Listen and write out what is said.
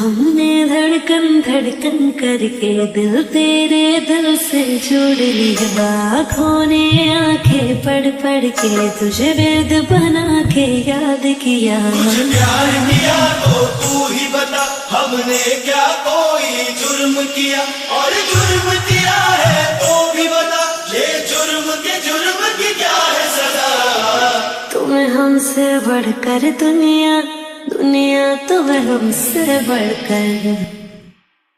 हमने धड़कन धड़कन करके दिल तेरे दिल से जोड़ लिया। आँखों ने आंखें पढ़ के तुझे वेद बना के याद किया। तुझे प्यार किया तो तू ही बता, हमने क्या कोई जुर्म किया? और जुर्म किया है तो भी बता, ये जुर्म की क्या है सजा? तुम्हें हमसे बढ़कर दुनिया, दुनिया तुम्हें हमसे बढ़कर।